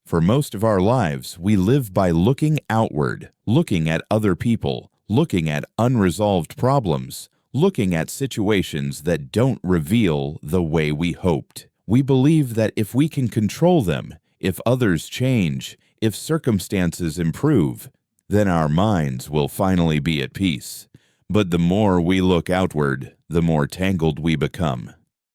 For most of our lives, we live by looking outward, looking at other people, looking at unresolved problems, looking at situations that don't reveal the way we hoped. We believe that if we can control them, if others change, if circumstances improve, then our minds will finally be at peace. But the more we look outward, the more tangled we become.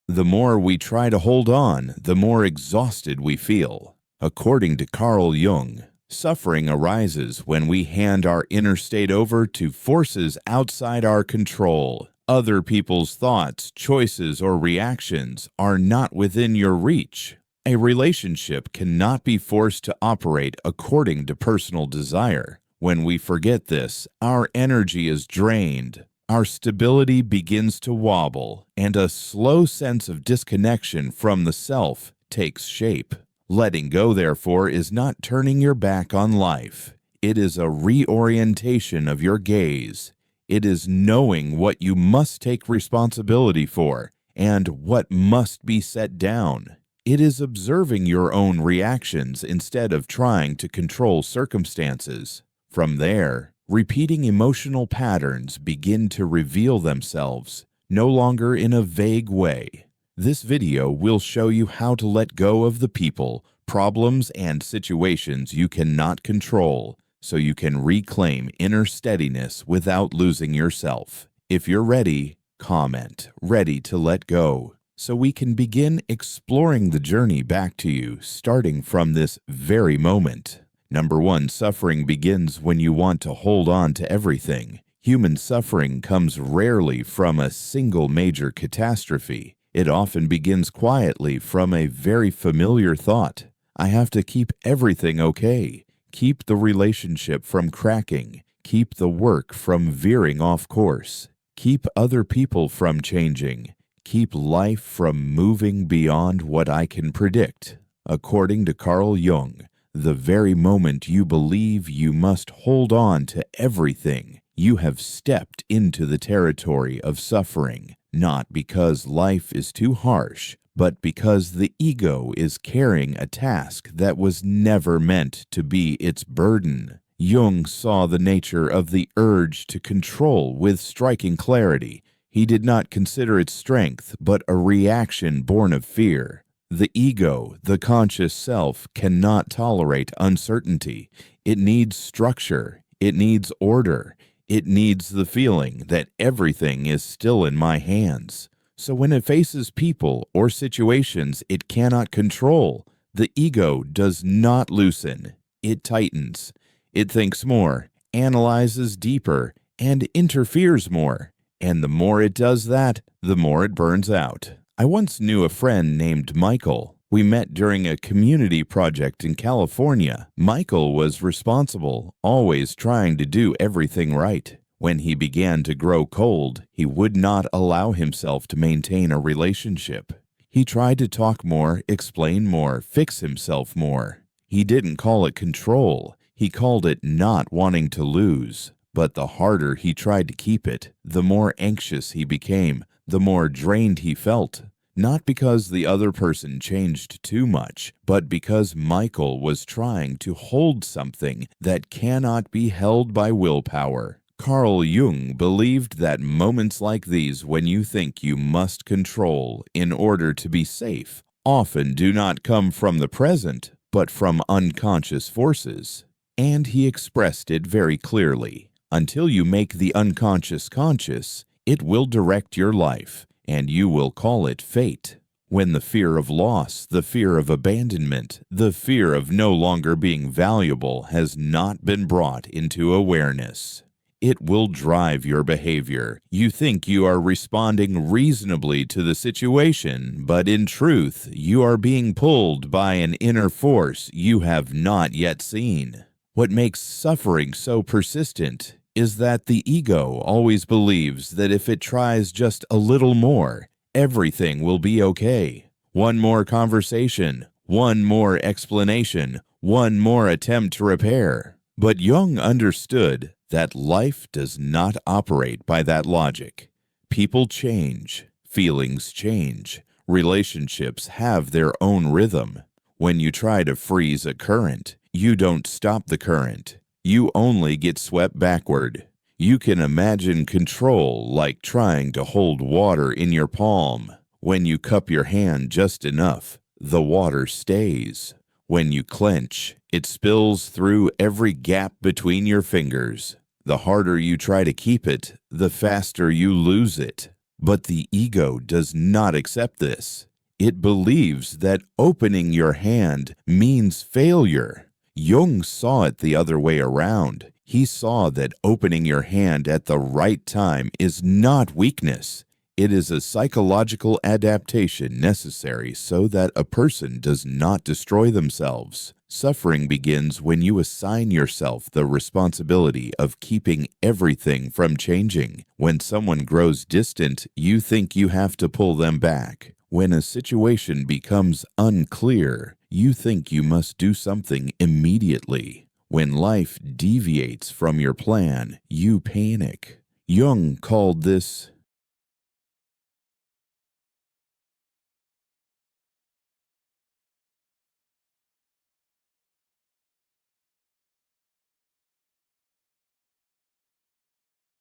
The more we try to hold on, the more exhausted we feel. According to Carl Jung, suffering arises when we hand our inner state over to forces outside our control. Other people's thoughts, choices, or reactions are not within your reach. A relationship cannot be forced to operate according to personal desire. When we forget this, our energy is drained, our stability begins to wobble, and a slow sense of disconnection from the self takes shape. Letting go, therefore, is not turning your back on life. It is a reorientation of your gaze. It is knowing what you must take responsibility for and what must be set down. It is observing your own reactions instead of trying to control circumstances. From there, repeating emotional patterns begin to reveal themselves, no longer in a vague way. This video will show you how to let go of the people, problems, and situations you cannot control, so you can reclaim inner steadiness without losing yourself. If you're ready, comment, "Ready to let go," so we can begin exploring the journey back to you, starting from this very moment. Number 1, suffering begins when you want to hold on to everything. Human suffering comes rarely from a single major catastrophe. It often begins quietly from a very familiar thought. I have to keep everything okay. Keep the relationship from cracking. Keep the work from veering off course. Keep other people from changing. Keep life from moving beyond what I can predict. According to Carl Jung, the very moment you believe you must hold on to everything, you have stepped into the territory of suffering, not because life is too harsh, but because the ego is carrying a task that was never meant to be its burden. Jung saw the nature of the urge to control with striking clarity. He did not consider it strength, but a reaction born of fear. The ego, the conscious self, cannot tolerate uncertainty. It needs structure. It needs order. It needs the feeling that everything is still in my hands. So when it faces people or situations it cannot control, the ego does not loosen. It tightens. It thinks more, analyzes deeper, and interferes more. And the more it does that, the more it burns out. I once knew a friend named Michael. We met during a community project in California. Michael was responsible, always trying to do everything right. When he began to grow cold, he would not allow himself to maintain a relationship. He tried to talk more, explain more, fix himself more. He didn't call it control. He called it not wanting to lose. But the harder he tried to keep it, the more anxious he became, the more drained he felt. Not because the other person changed too much, but because Michael was trying to hold something that cannot be held by willpower. Carl Jung believed that moments like these, when you think you must control in order to be safe, often do not come from the present, but from unconscious forces. And he expressed it very clearly. Until you make the unconscious conscious, it will direct your life, and you will call it fate. When the fear of loss, the fear of abandonment, the fear of no longer being valuable has not been brought into awareness, it will drive your behavior. You think you are responding reasonably to the situation, but in truth, you are being pulled by an inner force you have not yet seen. What makes suffering so persistent is that the ego always believes that if it tries just a little more, everything will be okay. One more conversation, one more explanation, one more attempt to repair. But Jung understood that life does not operate by that logic. People change, feelings change, relationships have their own rhythm. When you try to freeze a current, you don't stop the current. You only get swept backward. You can imagine control like trying to hold water in your palm. When you cup your hand just enough, the water stays. When you clench, it spills through every gap between your fingers. The harder you try to keep it, the faster you lose it. But the ego does not accept this. It believes that opening your hand means failure. Jung saw it the other way around. He saw that opening your hand at the right time is not weakness. It is a psychological adaptation necessary so that a person does not destroy themselves. Suffering begins when you assign yourself the responsibility of keeping everything from changing. When someone grows distant, you think you have to pull them back. When a situation becomes unclear, you think you must do something immediately. When life deviates from your plan, you panic. Jung called this